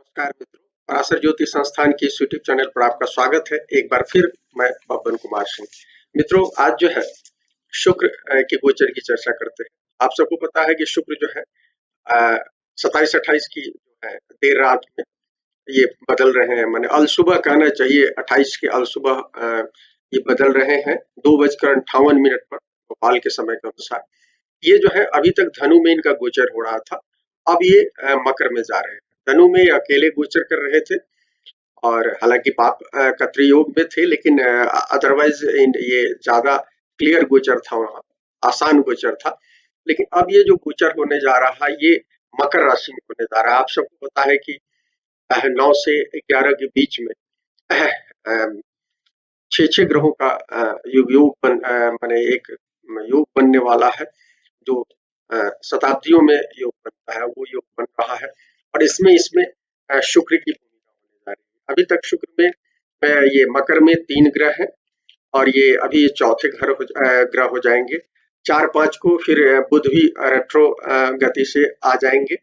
नमस्कार मित्रों, पराशर ज्योति संस्थान के इस यूट्यूब चैनल पर आपका स्वागत है। एक बार फिर मैं पवन कुमार सिंह। मित्रों, आज जो है शुक्र के गोचर की चर्चा करते हैं। आप सबको पता है कि शुक्र जो है 27-28 की जो है देर रात में ये बदल रहे हैं, माने अलसुबह कहना चाहिए, 28 के अलसुबह ये बदल रहे हैं 2:58 पर भोपाल के समय के अनुसार। ये जो है अभी तक धनु में इनका गोचर हो रहा था, अब ये मकर में जा रहे हैं। धनु में अकेले गोचर कर रहे थे और हालांकि पाप का त्रियोग में थे, लेकिन अदरवाइज ये ज्यादा क्लियर गोचर था, वहाँ आसान गोचर था। लेकिन अब ये जो गोचर होने जा रहा है ये मकर राशि में होने जा रहा है। आप सबको पता है कि 9 से 11 के बीच में 6 ग्रहों का योग माने एक योग बनने वाला है, जो शताब्दियों में योग बनता है, वो योग बन रहा है। और इसमें इसमें शुक्र की भूमिका होने जा रही है। अभी तक शुक्र में ये मकर में 3 ग्रह हैं और ये अभी चौथे ग्रह हो जाएंगे। 4-5 को फिर बुध भी रेट्रो गति से आ जाएंगे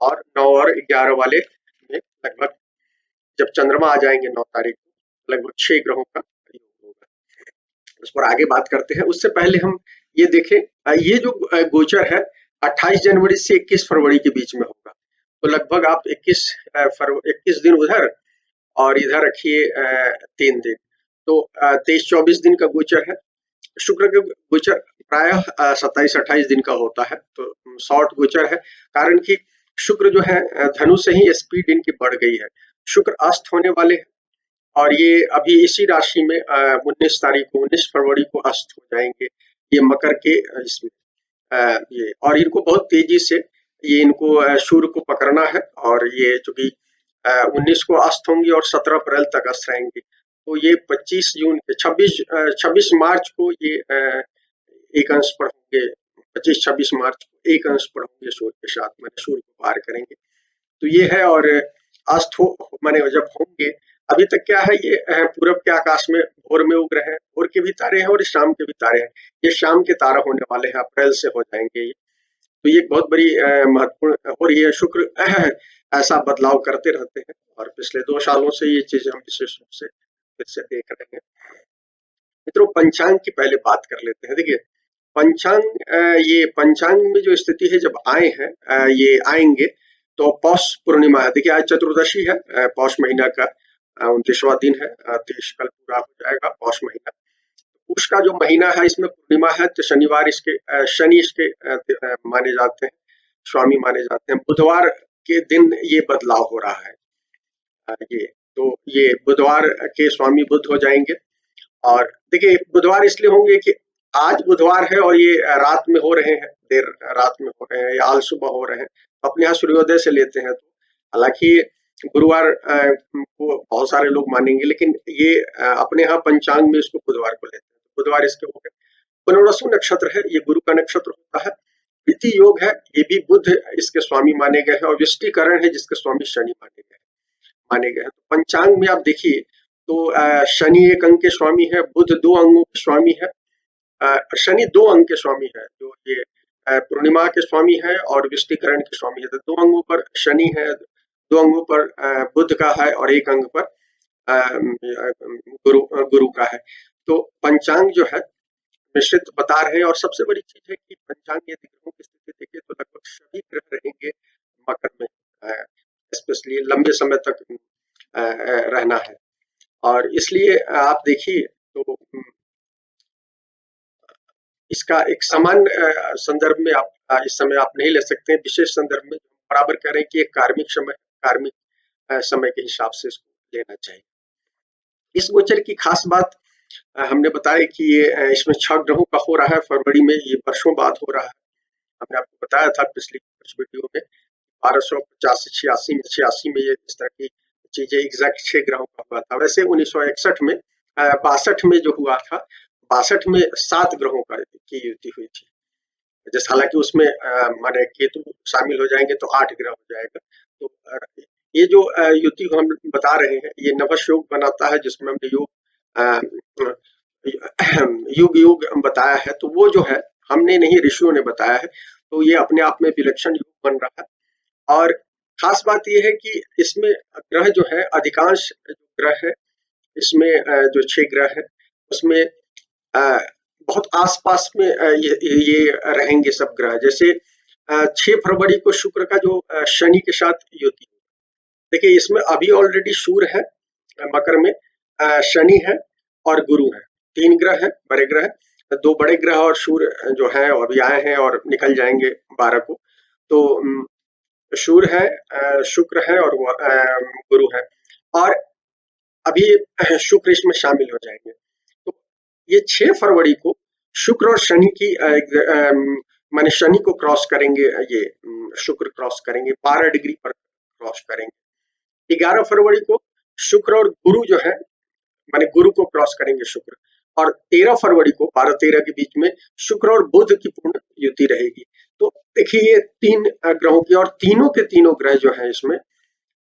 और 9 और 11 वाले में लगभग जब चंद्रमा आ जाएंगे 9 तारीख को लगभग 6 ग्रहों का योग होगा। उस पर आगे बात करते हैं। उससे पहले हम ये देखें, ये जो गोचर है 28 जनवरी से 21 फरवरी के बीच में होगा। तो लगभग आप 21 दिन उधर और इधर रखिए 3 दिन, तो 23-24 दिन का गोचर है। शुक्र का गोचर प्रायः 27-28 दिन का होता है, तो शॉर्ट गोचर है। कारण कि शुक्र जो है धनु से ही स्पीड इनकी बढ़ गई है। शुक्र अस्त होने वाले हैं और ये अभी इसी राशि में 19 फरवरी को अस्त हो जाएंगे। ये मकर के इसमें ये, और इनको बहुत तेजी से ये इनको सूर्य को पकड़ना है और ये चूंकि 19 को अस्त होंगी और 17 अप्रैल तक अस्त रहेंगे, तो ये 26 मार्च को ये एक अंश पर होंगे। 25-26 मार्च को एक अंश पर होंगे सूर्य के साथ, मैंने सूर्य को पार करेंगे। तो ये है, और अस्त हो माने जब होंगे, अभी तक क्या है, ये पूरब के आकाश में भोर में उग रहे हैं, भोर के भी तारे हैं और शाम के भी तारे हैं। ये शाम के तारा होने वाले हैं, अप्रैल से हो जाएंगे ये। तो ये बहुत बड़ी महत्वपूर्ण हो रही है। शुक्र ऐसा बदलाव करते रहते हैं और पिछले 2 सालों से ये चीज हम विशेष रूप से फिर से देख रहे हैं। मित्रों, पंचांग की पहले बात कर लेते हैं। देखिए पंचांग, ये पंचांग में जो स्थिति है, जब आए हैं ये आएंगे तो पौष पूर्णिमा है। देखिए आज चतुर्दशी है, पौष महीना का 29वां दिन है, 30 कल पूरा हो जाएगा पौष महीना। उसका जो महीना है इसमें पूर्णिमा है, तो शनिवार इसके शनि इसके माने जाते हैं, स्वामी माने जाते हैं। बुधवार के दिन ये बदलाव हो रहा है। ये तो ये बुधवार के स्वामी बुध हो जाएंगे। और देखिए बुधवार इसलिए होंगे कि आज बुधवार है और ये रात में हो रहे हैं, देर रात में हो रहे हैं या आल सुबह हो रहे हैं। अपने यहाँ सूर्योदय से लेते हैं, तो हालांकि गुरुवार को बहुत सारे लोग मानेंगे, लेकिन ये अपने यहाँ पंचांग में इसको बुधवार को लेते हैं। बुधवार इसके हो गए। पुनर्वसु नक्षत्र है, ये गुरु का नक्षत्र होता है। प्रीति योग है, ये भी बुध इसके स्वामी माने गए हैं। और विष्टिकरण है जिसके स्वामी शनि माने गए हैं। तो पंचांग में आप देखिए तो शनि 1 अंक के स्वामी है, बुध 2 अंगों के स्वामी है, शनि 2 अंक के स्वामी है, जो ये पूर्णिमा के स्वामी है और विष्टिकरण के स्वामी है। तो 2 अंगों पर शनि है, 2 अंगों पर बुध का है और 1 अंग पर गुरु का है। तो पंचांग जो है मिश्रित बता रहे हैं। और सबसे बड़ी चीज है कि पंचांग यदि ग्रहों की स्थिति देखें तो लगभग सभी ग्रह रहेंगे मकर में, स्पेशली लंबे समय तक रहना है। और इसलिए आप देखिए तो इसका एक सामान्य संदर्भ में आप इस समय आप नहीं ले सकते हैं। विशेष संदर्भ में बराबर कह रहे हैं कि एक कार्मिक समय के हिसाब से इसको लेना चाहिए। इस गोचर की खास बात हमने बताया कि ये इसमें 6 ग्रहों का हो रहा है फरवरी में, ये वर्षों बाद हो रहा है। हमने आपको बताया था पिछली कुछ वीडियो में 1250 से 86 में ये इस तरह की चीजें एग्जैक्ट 6 ग्रहों का हुआ था। वैसे 1961 में 62 में जो हुआ था, 62 में 7 ग्रहों की युति हुई थी। जैसे हालांकि उसमें माने केतु शामिल हो जाएंगे तो 8 ग्रह हो जाएगा। तो ये जो युति हम बता रहे हैं ये नवश योग बनाता है, जिसमें हमने योग बताया है। तो वो जो है हमने नहीं, ऋषियों ने बताया है। तो ये अपने आप में विलक्षण योग बन रहा है। और खास बात ये है कि इसमें ग्रह जो है, अधिकांश जो ग्रह है इसमें, जो 6 ग्रह है उसमें अ, बहुत आस-पास में ये रहेंगे सब ग्रह। जैसे 6 फरवरी को शुक्र का जो शनि के साथ युति, देखिए इसमें अभी ऑलरेडी सूर्य है मकर में, शनि है और गुरु है। 3 ग्रह हैं, बड़े ग्रह। 2 बड़े ग्रह और सूर्य जो है वो अभी आए हैं और निकल जाएंगे 12 को। तो सूर्य है, शुक्र है और गुरु है, और अभी शुक्र इसमें शामिल हो जाएंगे। तो ये 6 फरवरी को शुक्र और शनि की माने शनि को क्रॉस करेंगे, ये शुक्र क्रॉस करेंगे, 12 डिग्री पर क्रॉस करेंगे। 11 फरवरी को शुक्र और गुरु जो है, माने गुरु को क्रॉस करेंगे शुक्र, और 13 फरवरी को 12-13 के बीच में शुक्र और बुध की पूर्ण युति रहेगी। तो देखिए ये 3 ग्रहों की, और तीनों के तीनों ग्रह जो है इसमें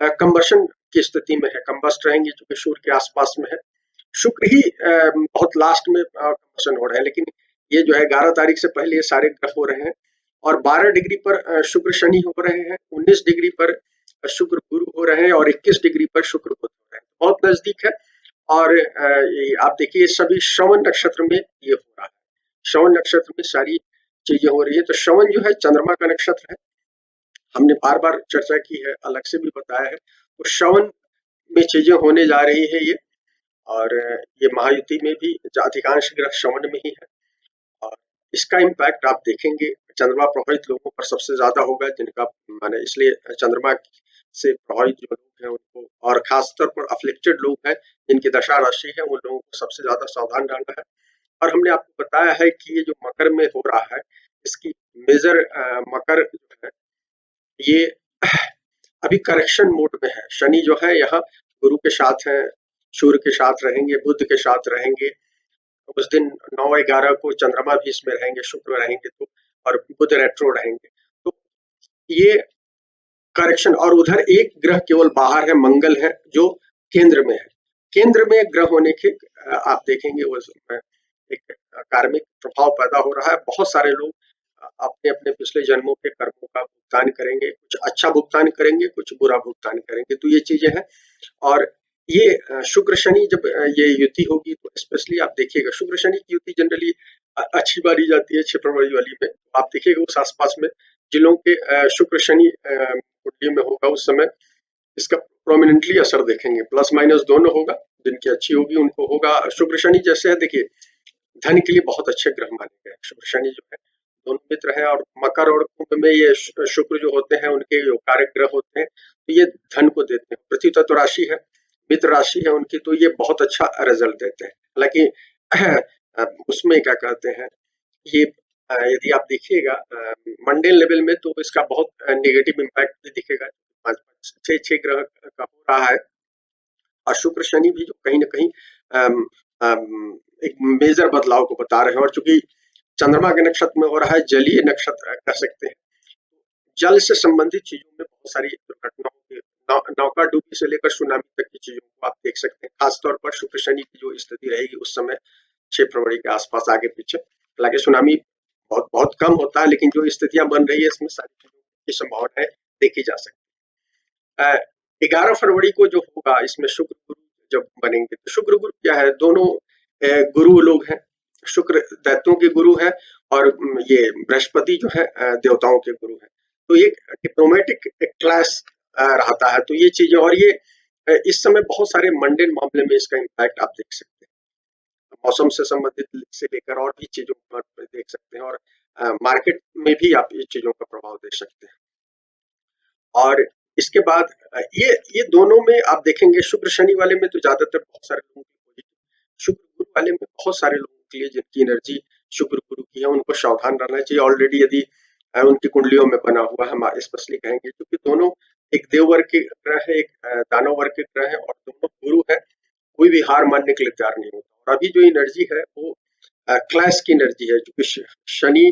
कंबशन की स्थिति में है, कंबस्ट रहेंगे क्योंकि सूर्य के आसपास में है। शुक्र ही बहुत लास्ट में कंबशन हो रहा है, लेकिन ये जो है 11 तारीख से पहले ये सारे ग्रह हो रहे हैं, और 12 डिग्री पर शुक्र शनि हो रहे हैं, 19 डिग्री पर शुक्र गुरु हो रहे हैं, और 21 डिग्री पर शुक्र बुध हो रहे हैं। बहुत नजदीक है। और ये आप देखिए सभी श्रवण नक्षत्र में ये हो रहा है। श्रवण नक्षत्र में सारी चीजें हो रही है। तो श्रवण जो है चंद्रमा का नक्षत्र है, हमने बार बार चर्चा की है, अलग से भी बताया है। तो श्रवण में चीजें होने जा रही है ये, और ये महायुति में भी अधिकांश ग्रह श्रवण में ही है, और इसका इम्पैक्ट आप देखेंगे चंद्रमा प्रभावित लोगों पर सबसे ज्यादा होगा, जिनका माने इसलिए चंद्रमा से प्रभावित जो लोग हैं उनको, और खासतौर पर अफ्लिक्टेड लोग हैं जिनकी दशा राशि है, उन लोगों को सबसे ज्यादा सावधान रहना है। और हमने आपको बताया है कि ये जो मकर में हो रहा है, इसकी मेजर मकर जो है ये अभी करेक्शन मोड में है। शनि जो है यहाँ गुरु के साथ है, सूर्य के साथ रहेंगे, बुध के साथ रहेंगे। उस दिन 9-11 को चंद्रमा भी इसमें रहेंगे, शुक्र रहेंगे, तो और बुध रेट्रो रहेंगे। तो ये करेक्शन, और उधर एक ग्रह केवल बाहर है, मंगल है जो केंद्र में है। केंद्र में ग्रह होने के आप देखेंगे वो एक कार्मिक प्रभाव पैदा हो रहा है। बहुत सारे लोग अपने अपने पिछले जन्मों के कर्मों का भुगतान करेंगे, कुछ अच्छा भुगतान करेंगे, कुछ बुरा भुगतान करेंगे। तो ये चीजें हैं। और ये शुक्र शनि जब ये युति होगी तो स्पेशली आप देखिएगा, शुक्र शनि की युति जनरली अच्छी मानी जाती है 6 फरवरी वाली में। आप देखिएगा उस आसपास में जिन लोगों के शुक्र शनि कुंडली में होगा उस समय इसका प्रोमिनेंटली असर देखेंगे, प्लस माइनस दोनों होगा। जिनकी अच्छी होगी उनको होगा। शुक्र शनि जैसे है, देखिए धन के लिए बहुत अच्छे ग्रह माने गए शुक्र शनि जो है, दोनों मित्र है। और मकर और कुंभ में ये शुक्र जो होते हैं उनके जो कारक ग्रह होते हैं, तो ये धन को देते हैं। पृथ्वी तत्व राशि है, मित्र राशि है उनकी, तो ये बहुत अच्छा रिजल्ट देते हैं। हालांकि उसमें क्या कहते हैं, ये यदि आप देखिएगा मंडेल लेवल में तो इसका बहुत नेगेटिव इम्पैक्ट भी दिखेगा। 5-6 ग्रह का हो रहा है, और शुक्र शनि भी जो कहीं ना कहीं एक मेजर बदलाव को बता रहे हैं। और चूंकि चंद्रमा के नक्षत्र में हो रहा है, जलीय नक्षत्र कह सकते हैं, जल से संबंधित चीजों में बहुत सारी दुर्घटनाओं के नौका डूबी से लेकर सुनामी तक की चीजों को आप देख सकते हैं। खासतौर पर शुक्र शनि की जो स्थिति रहेगी उस समय 6 फरवरी के आसपास आगे पीछे, हालांकि सुनामी बहुत बहुत कम होता है, लेकिन जो स्थितियां बन रही है इसमें सारी चीजों की संभावनाएं देखी जा सकती है। 11 फरवरी को जो होगा इसमें शुक्र गुरु जब बनेंगे, तो शुक्र गुरु क्या है, दोनों गुरु लोग हैं। शुक्र दैत्यों के गुरु है, और ये बृहस्पति जो है देवताओं के गुरु है। तो ये डिप्लोमेटिक क्लास रहता है। तो ये चीजें, और ये इस समय बहुत सारे मंडेन मामले में इसका इम्पैक्ट आप देख सकते हैं, मौसम से संबंधित से लेकर और भी चीजों पर देख सकते हैं, और मार्केट में भी आप ये चीजों का प्रभाव देख सकते हैं। और इसके बाद ये दोनों में आप देखेंगे, शुक्र शनि वाले में तो ज्यादातर बहुत सारे लोगों की पॉजिटिव, शुक्र गुरु वाले में बहुत सारे लोगों के लिए जिनकी एनर्जी शुक्र गुरु की है उनको सावधान रहना चाहिए। ऑलरेडी यदि उनकी कुंडलियों में बना हुआ है, हम स्पेशली कहेंगे, क्योंकि दोनों एक देव वर्ग के ग्रह है, एक दानव वर्ग के ग्रह है, और दोनों गुरु है। कोई भी हार मानने के लिए तैयार नहीं होता। और अभी जो एनर्जी है वो क्लैश की एनर्जी है, क्योंकि शनि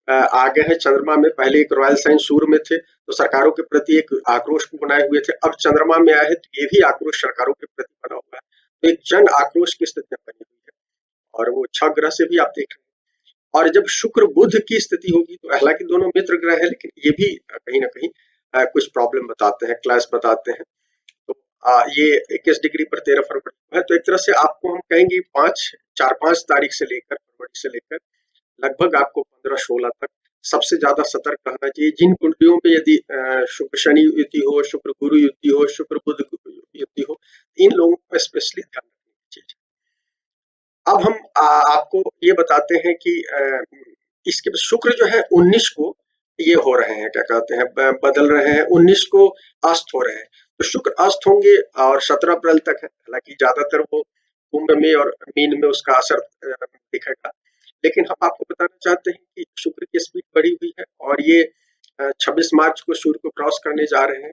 आ गए हैं चंद्रमा में। पहले एक रॉयल साइन सूर्य में थे, तो सरकारों के प्रति एक आक्रोश को बनाए हुए थे। अब चंद्रमा में आए हैं तो ये भी आक्रोश सरकारों के प्रति बना हुआ है। तो एक जन आक्रोश की स्थिति बनी हुई है, और वो 6 ग्रह से भी आप देख रहे हैं। और जब शुक्र बुध की स्थिति होगी, तो हालांकि दोनों मित्र ग्रह है, लेकिन ये भी कहीं ना कहीं कुछ प्रॉब्लम बताते हैं, क्लैश बताते हैं। तो ये 21 डिग्री पर 13 फरवरी को है, तो एक तरह से आपको हम कहेंगे 4-5 तारीख से लेकर, फरवरी से लेकर लगभग आपको 15-16 तक सबसे ज्यादा सतर्क रहना चाहिए। जिन कुंडलियों में यदि शुक्र शनि युति हो, शुक्र गुरु युति हो, शुक्र बुध युति हो, इन लोगों को स्पेशली ध्यान रखनी चाहिए। अब हम आपको ये बताते हैं कि इसके शुक्र जो है 19 को ये हो रहे हैं, क्या कहते हैं, बदल रहे हैं, 19 को अस्त हो रहे हैं। तो शुक्र अस्त होंगे और 17 अप्रैल तक है। हालांकि ज्यादातर वो कुंभ में और मीन में उसका असर दिखेगा, लेकिन हम आपको बताना चाहते हैं कि शुक्र की स्पीड बढ़ी हुई है और ये 26 मार्च को सूर्य को क्रॉस करने जा रहे हैं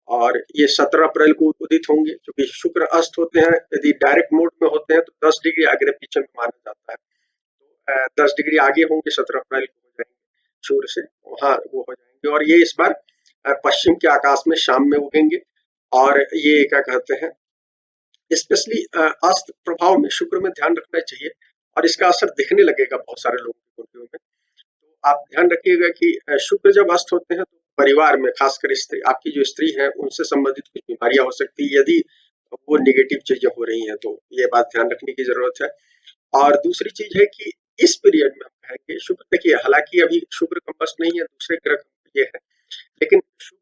और ये 17 अप्रैल को उदित होंगे। क्योंकि शुक्र अस्त होते हैं, यदि डायरेक्ट मोड में होते हैं तो 10 डिग्री आगे पीछे में माना जाता है। तो 10 डिग्री आगे होंगे, 17 अप्रैल को हो जाएंगे सूर्य से, वहाँ वो हो जाएंगे। और ये इस बार पश्चिम के आकाश में शाम में उगेंगे और ये क्या कहते हैं, स्पेशली अस्त प्रभाव में शुक्र में ध्यान रखना चाहिए और इसका असर दिखने लगेगा बहुत सारे लोगों की कुंडलियों में। तो आप ध्यान रखिएगा कि शुक्र जब अस्त होते हैं तो परिवार में खासकर स्त्री, आपकी जो स्त्री है उनसे संबंधित कुछ बीमारियां हो सकती है यदि वो निगेटिव चीजें हो रही हैं, तो ये बात ध्यान रखने की जरूरत है। और दूसरी चीज है कि इस पीरियड में हम कहेंगे शुक्र, देखिए हालांकि अभी शुक्र का मस्त नहीं है, दूसरे ग्रह ये है, लेकिन शुक्र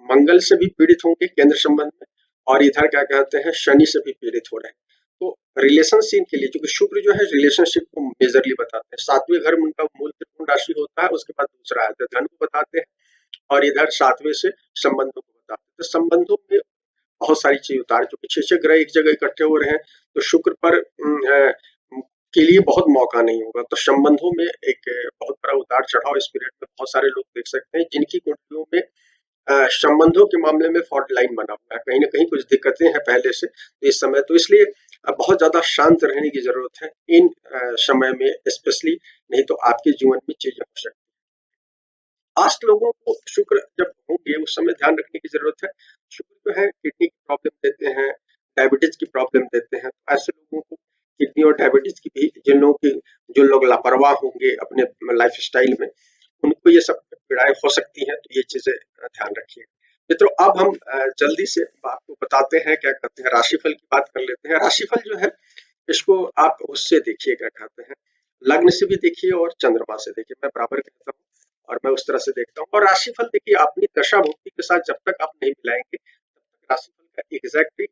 मंगल से भी पीड़ित होंगे केंद्र संबंध में और इधर क्या कहते हैं शनि से भी पीड़ित हो रहे हैं। तो रिलेशनशिप के लिए, क्योंकि शुक्र जो है रिलेशनशिप को मेजरली बताते हैं, 7वें घर में उनका मूल त्रिकोण राशि होता है, उसके बाद दूसरा है तो धन को बताते हैं और इधर 7वें से संबंधों को बताते हैं। तो संबंधों में बहुत सारी चीज उतार, चूंकि 6 ग्रह एक जगह इकट्ठे हो रहे हैं तो शुक्र पर के लिए बहुत मौका नहीं होगा। तो संबंधों में एक बहुत बड़ा उतार चढ़ाव इस पीरियड में बहुत सारे लोग देख सकते हैं जिनकी कुंडलियों में संबंधों के मामले में फॉल्ट लाइन बना हुआ है, कहीं ना कहीं कुछ दिक्कतें हैं पहले से इस समय। तो इसलिए बहुत ज्यादा शांत रहने की जरूरत है इन समय में स्पेशली, नहीं तो आपके जीवन में चीजें हो सकती हैं। आस्ट लोगों को शुक्र जब होंगे उस समय ध्यान रखने की जरूरत है। शुक्र जो है किडनी की प्रॉब्लम देते हैं, डायबिटीज की प्रॉब्लम देते हैं। ऐसे लोगों को किडनी और डायबिटीज की भी, जो लोग लापरवाह होंगे अपने लाइफ स्टाइल में, उनको ये सब पीड़ाएं हो सकती हैं। तो ये चीजें ध्यान रखिए मित्रों। अब हम जल्दी से आपको बताते हैं, क्या कहते हैं, राशिफल की बात कर लेते हैं। राशिफल जो है इसको आप उससे देखिए, क्या कहते हैं, लग्न से भी देखिए और चंद्रमा से देखिए। मैं बराबर कहता हूँ और मैं उस तरह से देखता हूँ। और राशिफल देखिए अपनी दशा भुक्ति के साथ जब तक आप नहीं मिलाएंगे तब तक राशिफल का एग्जैक्टली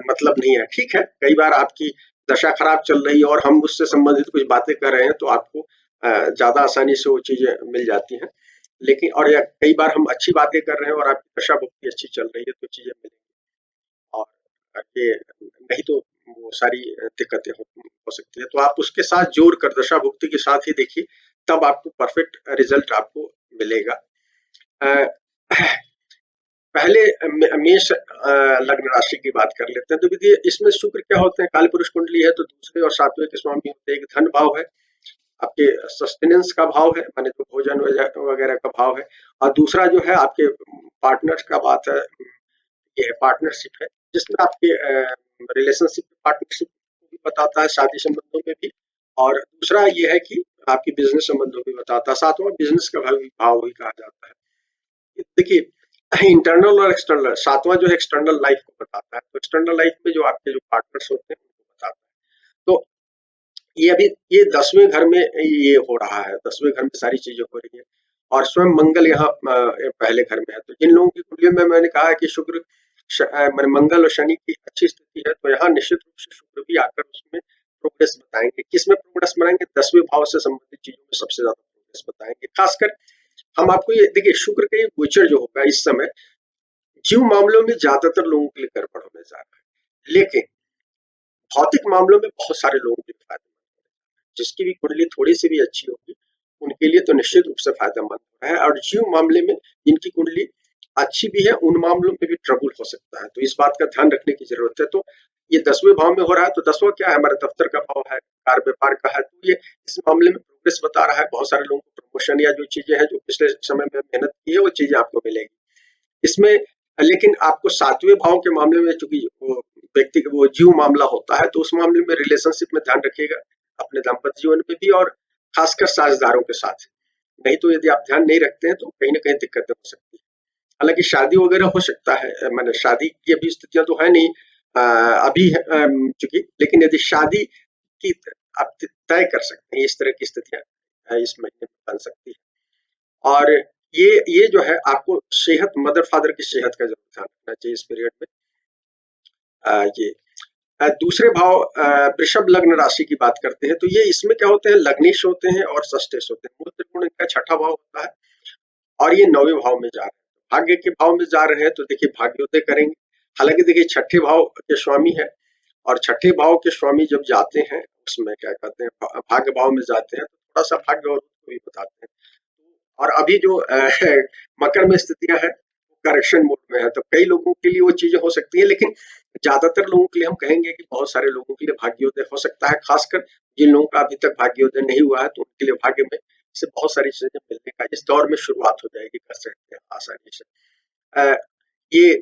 मतलब नहीं है। ठीक है, कई बार आपकी दशा खराब चल रही है और हम उससे संबंधित कुछ बातें कर रहे हैं तो आपको ज्यादा आसानी से वो चीजें मिल जाती हैं, लेकिन और या कई बार हम अच्छी बातें कर रहे हैं और आपकी दशा भुक्ति अच्छी चल रही है तो चीजें मिलेंगी। और ये नहीं तो वो सारी दिक्कतें हो सकती है। तो आप उसके साथ जोड़कर दशा भुक्ति के साथ ही देखिए, तब आपको परफेक्ट रिजल्ट आपको मिलेगा। अ, पहले मेष लग्न राशि की बात कर लेते हैं। तो देखिए इसमें शुक्र क्या होते हैं, काल पुरुष कुंडली है तो दूसरे और 7वें के स्वामी होते हैं। एक धन भाव है, आपके सस्टेनेंस का भाव है, माने तो भोजन वगैरह का भाव है। और दूसरा जो है आपके पार्टनर्स का बात है, ये पार्टनरशिप है जिसमें आपके रिलेशनशिप पार्टनरशिप को भी बताता है, शादी संबंधों में भी। और दूसरा ये है कि आपकी बिजनेस संबंधों में बताता है। सातवां बिजनेस का भाव भी कहा जाता है। देखिए इंटरनल और एक्सटर्नल, सातवां जो है एक्सटर्नल लाइफ को बताता है। तो एक्सटर्नल लाइफ में जो आपके जो पार्टनर्स होते हैं उनको बताता है। तो ये अभी ये 10वें घर में ये हो रहा है, 10वें घर में सारी चीजें हो रही है और स्वयं मंगल यहाँ पहले घर में है। तो जिन लोगों की कुंडलियों में मैंने कहा है कि शुक्र मंगल और शनि की अच्छी स्थिति है, तो यहाँ निश्चित रूप से शुक्र भी आकर उसमें प्रोग्रेस बताएंगे। किसमें प्रोग्रेस बनाएंगे, 10वें भाव से संबंधित चीजों में सबसे ज्यादा प्रोग्रेस बताएंगे। खासकर हम आपको ये देखिए, शुक्र का ये गोचर जो होगा इस समय जीव मामलों में ज्यादातर लोगों के लिए गड़बड़ होने जा रहा है, लेकिन भौतिक मामलों में बहुत सारे लोगों के लिए फायदेमंद है। जिसकी भी कुंडली थोड़ी सी भी अच्छी होगी उनके लिए तो निश्चित रूप से फायदेमंद है। और जीव मामले में जिनकी कुंडली अच्छी भी है उन मामलों में भी ट्रबल हो सकता है, तो इस बात का ध्यान रखने की जरूरत है। तो ये 10वें भाव में हो रहा है, तो 10वां क्या है, हमारे दफ्तर का भाव है, कार व्यापार का है, तो ये इस मामले में प्रोग्रेस बता रहा है। बहुत सारे लोगों को प्रमोशन या जो चीजें हैं जो पिछले समय में मेहनत की है वो चीजें आपको मिलेगी इसमें। लेकिन आपको 7वें भाव के मामले में चूंकि वो व्यक्ति वो जीव मामला होता है, तो उस मामले में रिलेशनशिप में ध्यान रखिएगा, अपने दाम्पत्य जीवन में भी और खासकर साझेदारों के साथ। नहीं तो यदि आप ध्यान नहीं रखते हैं तो कहीं ना कहीं दिक्कतें हो सकती है। हालांकि शादी वगैरह हो सकता है, मैंने शादी की अभी स्थितियां तो है नहीं अभी चूंकि, लेकिन यदि शादी की आप तय कर सकते हैं, इस तरह की स्थितियां इस महीने में बन सकती है। और ये जो है आपको सेहत, मदर फादर की सेहत का जरूर ध्यान रखना चाहिए इस पीरियड में। ये दूसरे भाव वृषभ लग्न राशि की बात करते हैं, तो ये इसमें क्या होते हैं, लग्नेश होते हैं और षष्ठेश होते हैं। मूल त्रिकोण इनका छठा भाव होता है और ये 9वें भाव में जा रहे हैं। भाग्य के भाव में जा रहे हैं तो देखिए भाग्योदय करेंगे। हालांकि देखिए छठे भाव के स्वामी है, और छठे भाव के स्वामी जब जाते हैं उसमें क्या कहते हैं, भाग्य भाव में जाते हैं तो थोड़ा सा भाग्य और भी बताते हैं। और अभी जो मकर में स्थितियां है करेक्शन मोड में है, तो कई लोगों के लिए वो चीजें हो सकती है, लेकिन ज्यादातर लोगों के लिए हम कहेंगे कि बहुत सारे लोगों के लिए भाग्योदय हो सकता है। खासकर जिन लोगों का अभी तक भाग्योदय नहीं हुआ है तो उनके लिए भाग्य में से बहुत सारी चीजें मिलने का इस दौर में शुरुआत हो जाएगी, कर सकते हैं आसानी से। अ, ये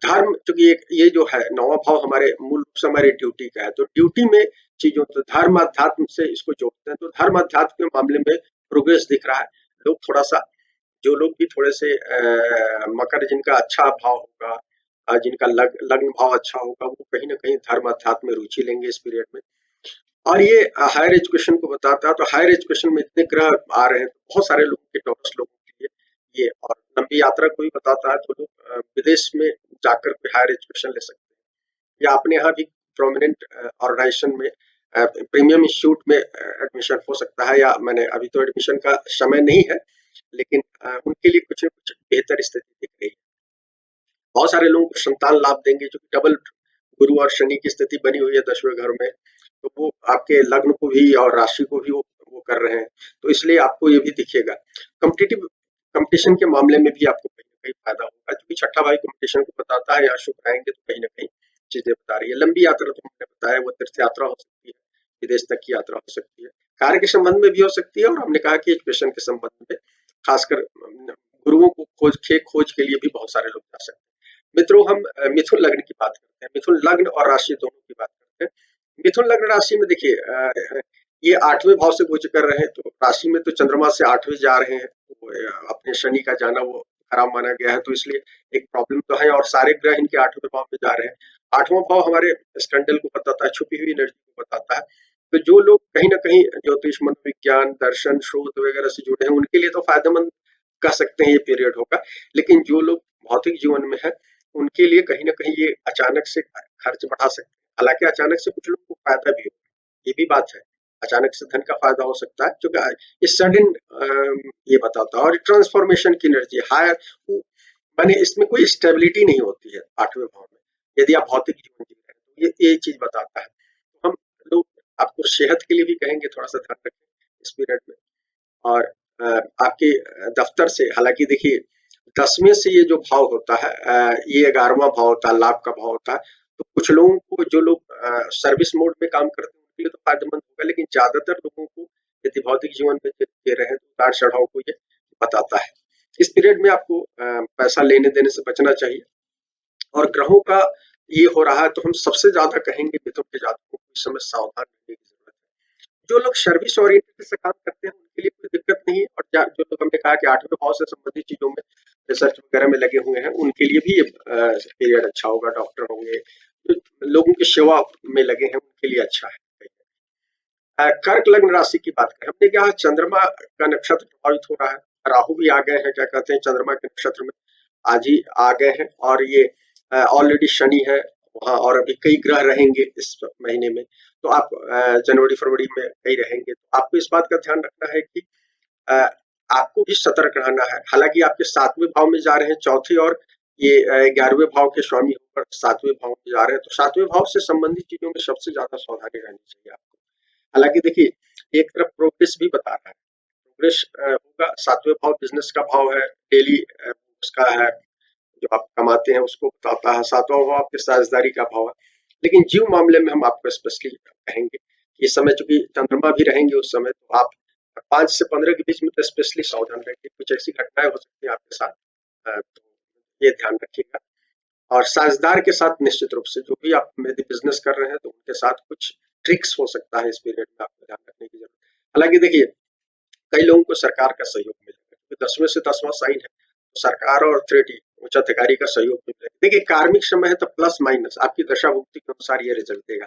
धर्म, चूंकि ये जो है नौवां भाव हमारे मूल रूप से हमारे ड्यूटी का है, तो ड्यूटी में चीजों, तो धर्म अध्यात्म से इसको जोड़ते हैं, तो धर्म अध्यात्म के मामले में प्रोग्रेस दिख रहा है। लोग थोड़ा सा, जो लोग भी थोड़े से मकर जिनका अच्छा भाव होगा, जिनका लग्न भाव अच्छा होगा, वो कहीं ना कहीं धर्म अध्यात्म में रुचि लेंगे इस पीरियड में। और ये हायर एजुकेशन को बताता है, तो हायर एजुकेशन में इतने ग्रह आ रहे हैं, तो बहुत सारे लोगों के, टॉपर्स लोगों के लिए ये, और लंबी यात्रा को भी बताता है, तो लोग विदेश में जाकर के हायर एजुकेशन ले सकते हैं, या अपने यहाँ भी प्रोमिनेंट ऑर्गेनाइजेशन में प्रीमियम इंस्टीट्यूट में एडमिशन हो सकता है, या मैंने अभी तो एडमिशन का समय नहीं है, लेकिन उनके लिए कुछ न कुछ बेहतर स्थिति दिख रही है। बहुत सारे लोगों को संतान लाभ देंगे, जो डबल गुरु और शनि की स्थिति बनी हुई है 10वें घर में, तो वो आपके लग्न को भी और राशि को भी वो कर रहे हैं, तो इसलिए आपको ये भी दिखेगा। कॉम्पिटिटिव कंपटीशन के मामले में भी आपको कहीं ना कहीं फायदा होगा, क्योंकि छठा भाई कंपटीशन को बताता है, यहाँ शुभ आएंगे तो कहीं ना कहीं चीजें बता रही है। लंबी यात्रा तो मैंने बताया, वो तीर्थ यात्रा हो सकती है, विदेश तक की यात्रा हो सकती है, कार्य के संबंध में भी हो सकती है, और हमने कहा कि एजुकेशन के संबंध में खासकर गुरुओं को खोज के लिए भी बहुत सारे लोग जा सकते हैं। मित्रों, हम मिथुन लग्न की बात करते हैं, मिथुन लग्न और राशि दोनों की बात करते हैं। मिथुन लग्न राशि में देखिए ये 8वें भाव से गोचर कर रहे हैं, तो राशि में तो चंद्रमा से 8वें जा रहे हैं, तो अपने शनि का जाना वो खराब माना गया है, तो इसलिए एक प्रॉब्लम तो है, और सारे ग्रह इनके 8वें भाव में जा रहे हैं। 8वां भाव हमारे स्कैंडल को बताता है, छुपी हुई एनर्जी को बताता है, तो जो लोग कहीं ना कहीं ज्योतिष, मनोविज्ञान, दर्शन, शोध वगैरह से जुड़े हैं, उनके लिए तो फायदेमंद कह सकते हैं ये पीरियड होगा। लेकिन जो लोग भौतिक जीवन में है, उनके लिए कहीं न कहीं ये अचानक से खर्च बढ़ा सकते हैं। हालाँकि अचानक से कुछ लोगों को फ़ायदा भी हो, ये भी बात है। अचानक से धन का फ़ायदा हो सकता है, क्योंकि ये सडन ये बताता है, और ट्रांसफॉर्मेशन की एनर्जी हायर, माने इसमें कोई स्टेबिलिटी नहीं होती है 8वें भाव में, यदि आप भौतिक जीवन जी रहे हैं, तो ये चीज़ बताता है। तो हम लोग आपको सेहत के लिए भी कहेंगे थोड़ा-सा ध्यान रखें इस पीरियड में। और आपके दफ्तर से, हालाँकि देखिए 10वें से ये जो भाव होता है ये 11वां भाव होता है, लाभ का भाव होता है। तो कुछ लोगों को, जो लोग सर्विस मोड में काम करते हैं, उनके लिए तो फ़ायदेमंद होगा, लेकिन ज़्यादातर लोगों को यदि भौतिक जीवन में जी रहे हैं, तो उतार-चढ़ाव को ये बताता है। इस पीरियड में आपको पैसा लेने-देने से बचना चाहिए, और ग्रहों का ये हो रहा है, तो हम सबसे ज़्यादा कहेंगे मिथुन के जातकों को इस समय सावधान रहने की ज़रूरत है। जो लोग सर्विस ओरिएंटेड से काम करते हैं, उनके लिए कोई दिक्कत नहीं है, और जो लोग, हमने कहा कि 8वें भाव से संबंधित चीज़ों में रिसर्च वगैरह में लगे हुए हैं, उनके लिए भी ये पीरियड अच्छा होगा। डॉक्टर होंगे, जो लोगों की सेवा में लगे हैं, उनके लिए अच्छा है। कर्क लग्न राशि की बात करें, हमने कहा चंद्रमा का नक्षत्र प्रभावित हो रहा है, राहु भी आ गए हैं, क्या कहते हैं, चंद्रमा के नक्षत्र में आज ही आ गए हैं, और ये ऑलरेडी शनि है वहाँ, और अभी कई ग्रह रहेंगे इस महीने में, तो आप जनवरी फरवरी में कई रहेंगे, तो आपको इस बात का ध्यान रखना है कि अ, आपको भी सतर्क रहना है। हालांकि आपके 7वें भाव में जा रहे हैं, चौथे, और ये 11वें भाव के स्वामी होकर 7वें भाव में जा रहे हैं, तो 7वें भाव से संबंधित चीजों में सबसे ज्यादा सावधानी रहनी चाहिए आपको। हालांकि देखिए एक तरफ प्रोग्रेस भी बता रहा है, प्रोग्रेस होगा, 7वें भाव बिजनेस का भाव है, डेली उसका है, जो आप कमाते हैं उसको बताता है। 7वां भाव आपके साझेदारी का भाव है, लेकिन जीव मामले में हम आपको स्पेशली कहेंगे कि इस समय चूंकि चंद्रमा भी रहेंगे उस समय, तो आप 5 से 15 के बीच में तो स्पेशली सावधान रहिए, कुछ ऐसी घटनाएं हो सकती है आपके साथ, तो ये ध्यान रखिएगा। और साझेदार के साथ निश्चित रूप से, जो भी आप यदि बिजनेस कर रहे हैं, तो उनके साथ कुछ ट्रिक्स हो सकता है इस पीरियड में, आपको ध्यान रखने की जरूरत है। हालांकि देखिए कई लोगों को सरकार का सहयोग मिलेगा, क्योंकि 10वें से 10वां साइन है, तो सरकार और अथॉरिटी उच्च अधिकारी का सहयोग भी मिलेगा। देखिए कार्मिक समय है तो प्लस माइनस आपकी दशा भुक्ति के अनुसार ये रिजल्ट देगा।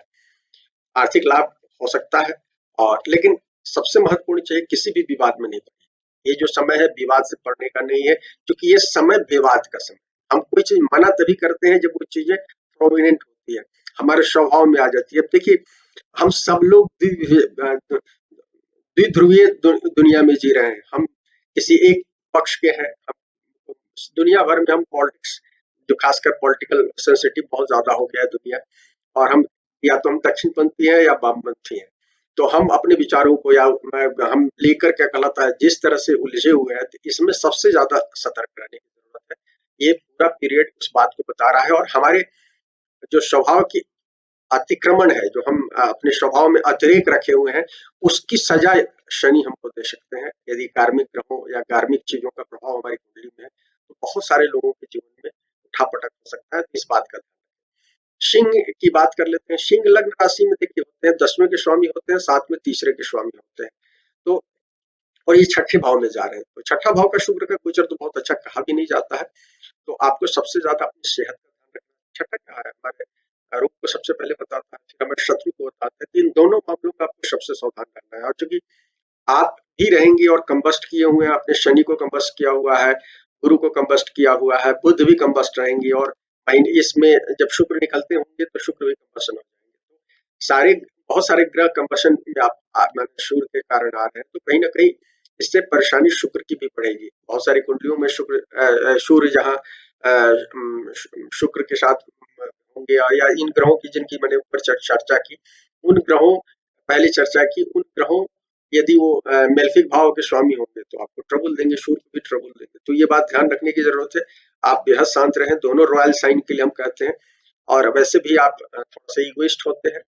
आर्थिक लाभ हो सकता है और लेकिन सबसे महत्वपूर्ण चाहिए किसी भी विवाद में नहीं पड़े। ये जो समय है विवाद से पड़ने का नहीं है, क्योंकि ये समय विवाद का समय। हम कोई चीज मना तभी करते हैं जब वो चीजें प्रोमिनेंट होती है, हमारे स्वभाव में आ जाती है। अब देखिए हम सब लोग द्विध्रुवीय दुनिया में जी रहे हैं। हम किसी एक पक्ष के हैं। हम दुनिया भर में हम पॉलिटिक्स, जो खासकर पॉलिटिकल सेंसिटिव बहुत ज्यादा हो गया है दुनिया, और हम या तो हम दक्षिणपंथी हैं या वामपंथी हैं। तो हम अपने विचारों को या हम लेकर क्या कहलाता है जिस तरह से उलझे हुए हैं, तो इसमें सबसे ज्यादा सतर्क रहने की जरूरत है। ये पूरा पीरियड उस बात को बता रहा है और हमारे जो स्वभाव की अतिक्रमण है, जो हम अपने स्वभाव में अतिरेक रखे हुए हैं, उसकी सजा शनि हमको दे सकते हैं। यदि कार्मिक ग्रहों या कार्मिक चीजों का प्रभाव हमारी कुंडली में है तो बहुत सारे लोगों के जीवन में उठापटक हो सकता है। तो इस बात का ध्यान रखें। सिंह की बात कर लेते हैं। सिंह लग्न राशि में देखिए होते हैं 10वें के स्वामी होते हैं, साथ में तीसरे के स्वामी होते हैं। तो और ये छठे भाव में जा रहे हैं, तो छठा भाव का शुक्र का गोचर तो बहुत अच्छा कहा भी नहीं जाता है। तो आपको सबसे ज्यादा अपनी सेहत का ध्यान रखना है। छठा क्या है हमारे रोग को सबसे पहले बताता है, फिर हमारे शत्रु को बताता है। तो इन दोनों मामलों का आपको सबसे सावधान करना है। और चूंकि आप भी रहेंगे और कंबस्ट किए हुए हैं, आपने शनि को कंबस्ट किया हुआ है, गुरु को कंबस्ट किया हुआ है, बुध भी कंबस्ट रहेंगी और इसमें जब शुक्र निकलते होंगे तो शुक्र भी कंबस्ट हो जाएंगे। तो सारे बहुत सारे ग्रह कंबशन में आप सूर्य के कारण आ रहे हैं, तो कहीं ना कहीं इससे परेशानी शुक्र की भी पड़ेगी। बहुत सारी कुंडलियों में सूर्य जहाँ शुक्र के साथ होंगे या इन ग्रहों की जिनकी मैंने ऊपर चर्चा की, उन ग्रहों पहले चर्चा की, उन ग्रहों यदि वो मेल्फिक भाव के स्वामी होंगे तो आपको ट्रबल देंगे, सूर्य को भी ट्रबल देंगे। तो ये बात ध्यान रखने की जरूरत है। आप बेहद शांत रहें, दोनों रॉयल साइन के लिए हम कहते हैं। और वैसे भी आप थोड़ा सा इगोइस्ट होते हैं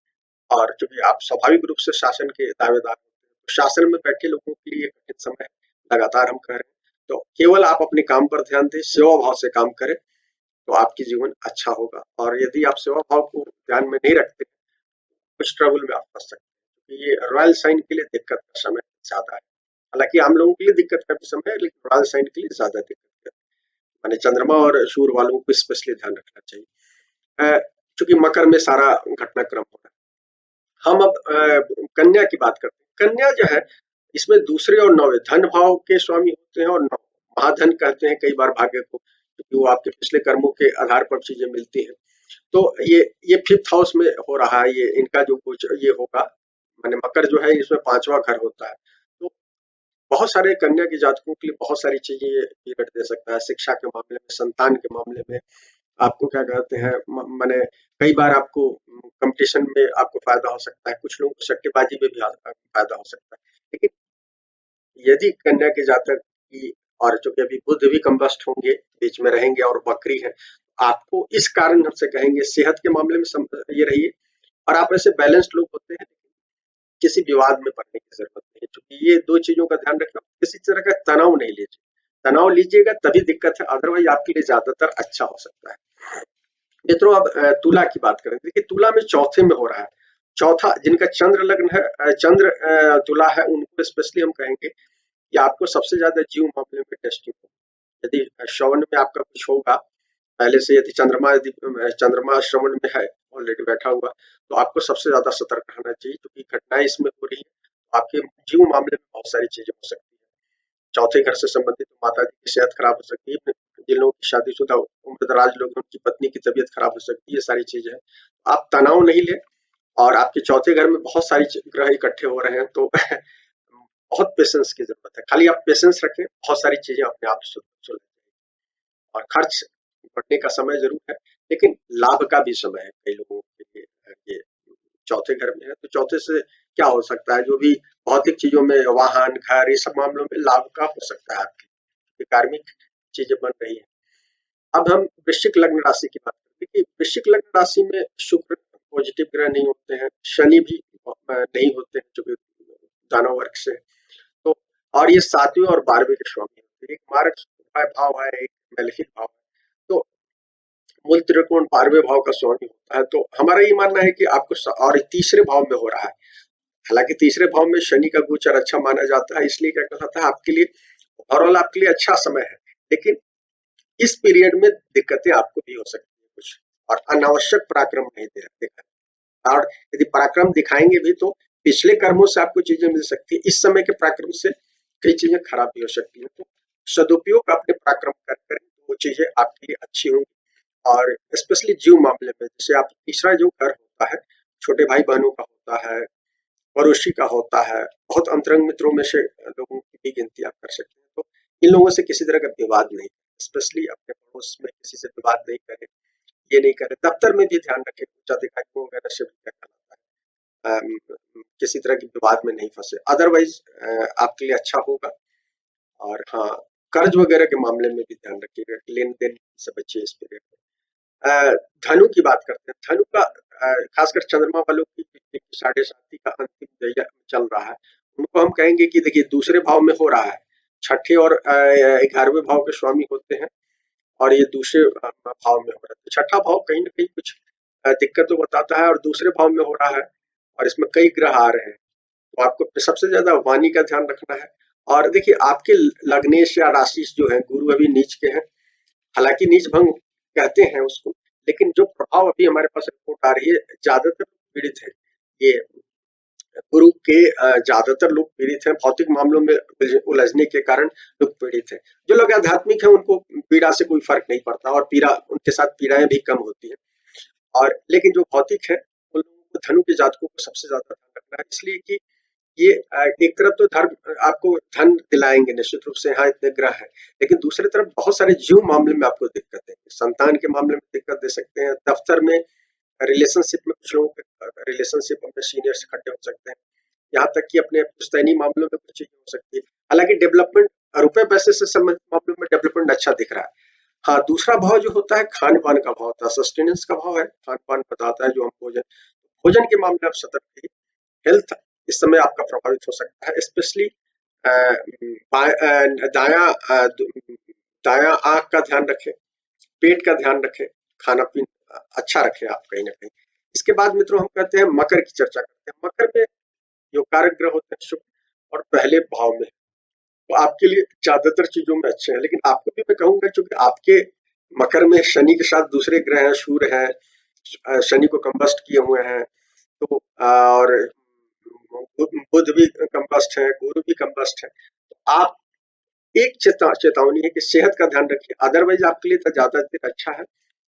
और चूंकि आप स्वाभाविक रूप से शासन के दावेदार होते हैं, तो शासन में बैठे लोगों के लिए कठिन समय लगातार हम कह रहे हैं। तो केवल आप अपने काम पर ध्यान दें, सेवा भाव से काम करें, तो आपकी जीवन अच्छा होगा। और यदि आप सेवा भाव को ध्यान में नहीं रखते, कुछ ट्रबल में आप फंस सकते हैं, क्योंकि ये रॉयल साइन के लिए दिक्कत का समय ज्यादा है। हालांकि आम लोगों के लिए दिक्कत का भी समय है, लेकिन रॉयल साइन के लिए ज्यादा दिक्कत है। माने चंद्रमा और सूर्य वालों को स्पेशली ध्यान रखना चाहिए। चूंकि मकर में सारा घटनाक्रम हो रहा है, हम अब कन्या की बात करते हैं। कन्या जो है इसमें दूसरे और नौवे धन भाव के स्वामी होते हैं और महाधन कहते हैं कई बार भाग्य को, क्योंकि वो आपके पिछले कर्मों के आधार पर चीजें मिलती हैं। तो ये फिफ्थ हाउस में हो रहा है, ये इनका जो कुछ ये होगा, माने मकर जो है इसमें 5वां घर होता है। तो बहुत सारे कन्या के जातकों के लिए बहुत सारी चीजें ये पीरियड दे सकता है। शिक्षा के मामले में, संतान के मामले में, आपको क्या कहते हैं माने कई बार आपको कंपटीशन में आपको फायदा हो सकता है, कुछ लोगों को सट्टेबाजी में भी फायदा हो सकता है। लेकिन यदि कन्या के जातक की, और चूंकि अभी बुध भी कंबस्ट होंगे, बीच में रहेंगे और वक्री है, आपको इस कारण हमसे कहेंगे सेहत के मामले में ये रहिए। और आप ऐसे बैलेंस्ड लोग होते हैं, किसी विवाद में पड़ने की जरूरत नहीं है। चूंकि ये दो चीजों का ध्यान रखना, किसी तरह का तनाव नहीं लीजिए। तनाव लीजिएगा तभी दिक्कत है, अदरवाइज आपके लिए ज्यादातर अच्छा हो सकता है। मित्रों अब तुला की बात करें। देखिए तुला में चौथे में हो रहा है। चौथा जिनका चंद्र लग्न है, चंद्र तुला है, उनको स्पेशली हम कहेंगे कि आपको सबसे ज्यादा जीव मामले में टेस्टिंग हो। यदि श्रवण में आपका कुछ होगा पहले से, यदि चंद्रमा श्रवण में है ऑलरेडी बैठा हुआ, तो आपको सबसे ज्यादा सतर्क रहना चाहिए, क्योंकि घटनाएं इसमें हो रही है। आपके जीव मामले में बहुत सारी चीजें हो सकती है। चौथे घर से संबंधित माता जी की सेहत खराब हो सकती है, जिन लोगों की शादीशुदा उम्रदराज लोग हैं उनकी पत्नी की तबीयत खराब हो सकती है। ये सारी चीजें हैं, आप तनाव नहीं लें। और आपके चौथे घर में बहुत सारी ग्रह इकट्ठे हो रहे हैं, तो बहुत पेशेंस की जरूरत है। खाली आप पेशेंस रखें, बहुत सारी चीजें अपने आप सुलझ। और खर्च बढ़ने का समय जरूर है, लेकिन लाभ का भी समय है कई लोगों के लिए। ये चौथे घर में है, तो चौथे से क्या हो सकता है, जो भी भौतिक चीजों में, वाहन, घर, ये सब मामलों में लाभ का हो सकता है आपके, कार्मिक चीजें बन रही है। अब हम वृश्चिक लग्न राशि की बात करते हैं कि वृश्चिक लग्न राशि में शुक्र पॉजिटिव ग्रह नहीं होते हैं, शनि भी नहीं होते हैं जो कि दानव वर्ग से। तो और ये 7वें और 12वें के स्वामी होते हैं। एक मार्ग भाव है, एक मेलेफिक भाव है। तो मूल त्रिकोण 12वें भाव का स्वामी होता है। तो हमारा ये मानना है कि आपको और तीसरे भाव में हो रहा है। हालांकि तीसरे भाव में शनि का गोचर अच्छा माना जाता है, इसलिए क्या कहता है आपके लिए ओवरऑल आपके लिए अच्छा समय है। लेकिन इस पीरियड में दिक्कतें आपको भी हो सकती है कुछ, और अनावश्यक पराक्रम नहीं देखा। और यदि पराक्रम दिखाएंगे भी तो पिछले कर्मों से आपको चीजें मिल सकती है, इस समय के पराक्रम से कई चीजें खराब भी हो सकती है। तो सदुपयोग अपने पराक्रम कर करें तो वो चीजें आपके लिए अच्छी होंगी। और स्पेशली जीव मामले में, जैसे आप तीसरा जो घर होता है, छोटे भाई बहनों का होता है, पड़ोसी का होता है, बहुत अंतरंग मित्रों में से लोगों की भी गिनती आप कर सकते हैं। तो इन लोगों से किसी तरह का विवाद नहीं, स्पेशली अपने पड़ोस में किसी से विवाद नहीं करें, ये नहीं करें। दफ्तर में भी ध्यान रखें, उच्च अधिकारियों वगैरह से भी क्या कहना है, किसी तरह के विवाद में नहीं फंसे, अदरवाइज आपके लिए अच्छा होगा। और हाँ, कर्ज वगैरह के मामले में भी ध्यान रखिएगा, लेन देन से बचिए इस पीरियड में। धनु की बात करते हैं। धनु का खासकर चंद्रमा वालों की साढ़े साथी का अंतिम दशा चल रहा है, उनको हम कहेंगे कि देखिए दूसरे भाव में हो रहा है, छठे और 11वें भाव के स्वामी होते हैं, और ये दूसरे भाव में हो रहा है। तो छठा भाव कहीं ना कहीं कुछ दिक्कत तो बताता है, और दूसरे भाव में हो रहा है, और इसमें कई ग्रह आ रहे हैं। तो आपको सबसे ज्यादा वाणी का ध्यान रखना है। और देखिए आपके लग्नेश या राशि जो है, गुरु अभी नीच के हैं, हालांकि नीच भंग कहते हैं उसको, लेकिन जो प्रभाव अभी हमारे पास रिपोर्ट आ रही है, ज्यादातर पीड़ित है ये गुरु के। ज्यादातर लोग पीड़ित हैं, भौतिक मामलों में उलझने के कारण लोग पीड़ित हैं। जो लोग आध्यात्मिक हैं उनको पीड़ा से कोई फर्क नहीं पड़ता, और पीड़ा उनके साथ पीड़ाएं भी कम होती है। और लेकिन जो भौतिक है उन लोगों को, धनु के जातकों को सबसे ज्यादा ध्यान रखना है, इसलिए कि ये एक तरफ तो धर्म आपको धन दिलाएंगे निश्चित रूप से, हाँ इतने ग्रह है, लेकिन दूसरी तरफ बहुत सारे जीव मामले में आपको दिक्कत है, संतान के मामले में दिक्कत दे सकते हैं, दफ्तर में रिलेशनशिप में कुछ लोगों के रिलेशनशिप अपने सीनियर से इकट्ठे हो सकते हैं, यहाँ तक कि अपने पुश्तैनी मामलों में कुछ चीजें हो सकती है। हालांकि डेवलपमेंट रुपए पैसे से संबंधित मामलों में डेवलपमेंट अच्छा दिख रहा है। हाँ, दूसरा भाव जो होता है खान पान का भाव होता है, सस्टेनेंस का भाव है, खान पान बताता है जो हम भोजन, भोजन के मामले में आप सतर्क रहिए। हेल्थ इस समय आपका प्रभावित हो सकता है, स्पेशली दाया दाया आंख का ध्यान रखें, पेट का ध्यान रखें, खाना पीना अच्छा रखें आप कहीं ना कहीं। इसके बाद मित्रों हम कहते हैं मकर की चर्चा करते हैं। मकर में जो कारक ग्रह होते हैं शुक्र, और पहले भाव में, तो आपके लिए ज्यादातर चीजों में अच्छे हैं, लेकिन आपको भी मैं कहूंगा क्योंकि आपके मकर में शनि के साथ दूसरे ग्रह हैं, सूर्य है, शनि को कंबस्ट किए हुए हैं, तो और बुध भी कंबस्ट है, गुरु भी कंबस्ट है। तो आप एक चेतावनी है कि सेहत का ध्यान रखिए, अदरवाइज आपके लिए तो ज्यादा अच्छा है।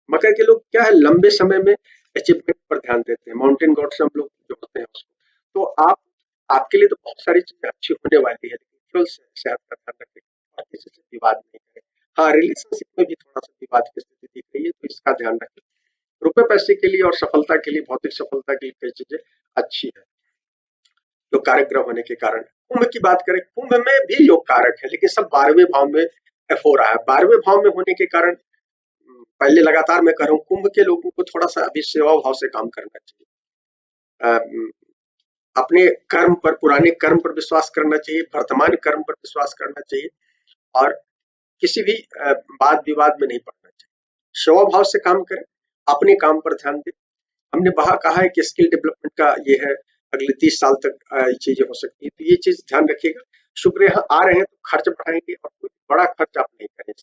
मकर के लोग क्या है, लंबे समय में अचीवमेंट पर ध्यान देते हैं, माउंटेन गॉड्स हम लोग जो होते हैं उसको। तो आपके लिए तो बहुत सारी चीजें अच्छी होने वाली है, लेकिन केवल सेहत का ध्यान रखें और किसी से विवाद नहीं करें। हाँ, रिलेशनशिप में भी थोड़ा सा विवाद की स्थिति दिख रही है, तो इसका ध्यान रखें। रुपए पैसे के लिए और सफलता के लिए, भौतिक सफलता के लिए कई चीजें अच्छी है जो कारक ग्रह होने के कारण। कुंभ की बात करें, कुंभ में भी योग कारक है, लेकिन सब 12वें भाव में हो रहा है। 12वें भाव में होने के कारण पहले लगातार मैं कह रहा हूँ, कुंभ के लोगों को थोड़ा सा अभी सेवा भाव से काम करना चाहिए। अपने कर्म पर, पुराने कर्म पर विश्वास करना चाहिए, वर्तमान कर्म पर विश्वास करना चाहिए, और किसी भी वाद विवाद में नहीं पड़ना चाहिए। सेवा भाव से काम करें, अपने काम पर ध्यान दें। हमने वहां कहा है कि स्किल डेवलपमेंट का ये है, अगले 30 साल तक ये चीजें हो सकती है, तो ये चीज ध्यान रखिएगा। शुक्र यहाँ आ रहे हैं तो खर्च बढ़ाएंगे, और कोई बड़ा खर्च आप नहीं करें।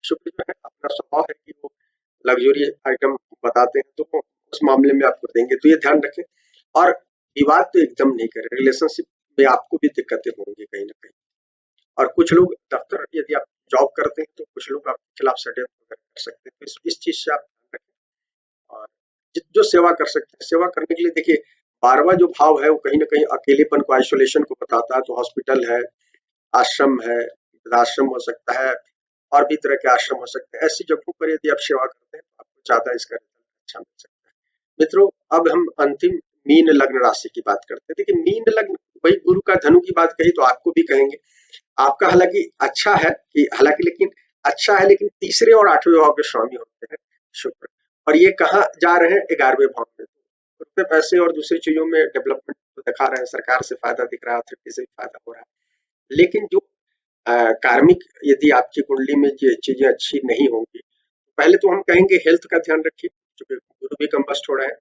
शुक्र जो है अपना स्वभाव है कि वो लग्जरी आइटम बताते हैं, तो उस मामले में आपको देंगे, तो ये ध्यान रखें। और विवाद तो एकदम नहीं करें, रिलेशनशिप में आपको भी दिक्कतें होंगी कहीं ना कहीं। और कुछ लोग दफ्तर, यदि आप जॉब करते हैं तो कुछ लोग आपके खिलाफ षड्यंत्र कर सकते हैं, तो इस चीज से आप ध्यान रखें। और जो सेवा कर सकते हैं, सेवा करने के लिए देखिए 12वां जो भाव है वो कहीं ना कहीं अकेलेपन को, आइसोलेशन को बताता है। तो हॉस्पिटल है, आश्रम है, वृद्धाश्रम हो सकता है, और भी तरह के आश्रम हो सकते हैं। ऐसी जगहों पर यदि आप सेवा करते हैं तो आपको ज्यादा इसका रिजल्ट अच्छा मिल सकता है। मित्रों, अब हम अंतिम मीन लग्न राशि की बात करते हैं। देखिए मीन लग्न, वही गुरु का धनु की बात कही तो आपको भी कहेंगे। आपका हालांकि अच्छा है कि हालांकि लेकिन अच्छा है, लेकिन तीसरे और 8वें भाव के स्वामी होते हैं शुक्र, और ये कहाँ जा रहे हैं, 11वें भाव में। रुपए पैसे और दूसरी चीजों में डेवलपमेंट तो दिखा रहे हैं, सरकार से फायदा दिख रहा है, अथॉरिटी से भी फायदा हो रहा है, लेकिन जो कार्मिक यदि आपकी कुंडली में ये चीजें अच्छी नहीं होंगी, पहले तो हम कहेंगे हेल्थ का ध्यान रखिए, क्योंकि गुरु भी कंबस्ट हो रहा है।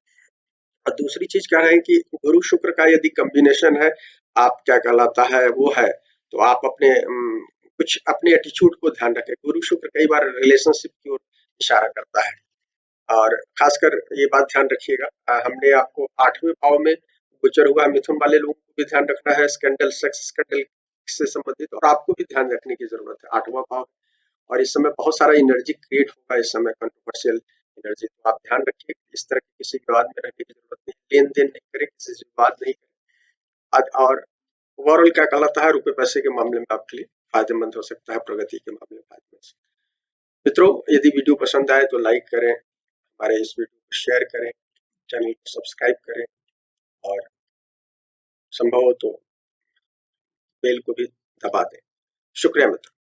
और दूसरी चीज कह रहे हैं कि गुरु शुक्र का यदि कॉम्बिनेशन है, आप क्या कहलाता है वो है, तो आप अपने कुछ अपने एटीट्यूड को ध्यान रखें। गुरु शुक्र कई बार रिलेशनशिप की ओर इशारा करता है और खासकर ये बात ध्यान रखिएगा, हमने आपको 8वें भाव में गोचर हुआ है। मिथुन वाले लोगों को भी ध्यान रखना है स्कैंडल, सेक्स स्कैंडल से संबंधित, और आपको भी ध्यान रखने की जरूरत है। 8वां भाव और इस समय बहुत सारा एनर्जी क्रिएट होगा, इस समय कंट्रोवर्शियल एनर्जी, तो आप ध्यान रखिए इस तरह के किसी विवाद में रहने की जरूरत नहीं, लेन देन नहीं करें, किसी से विवाद नहीं करें। और ओवरऑल क्या कहलाता है, रुपए पैसे के मामले में आपके लिए फायदेमंद हो सकता है, प्रगति के मामले में फायदेमंद। मित्रों, यदि वीडियो पसंद आए तो लाइक करें, हमारे इस वीडियो को शेयर करें, चैनल को सब्सक्राइब करें और संभव हो तो बेल को भी दबा दें। शुक्रिया मित्रों।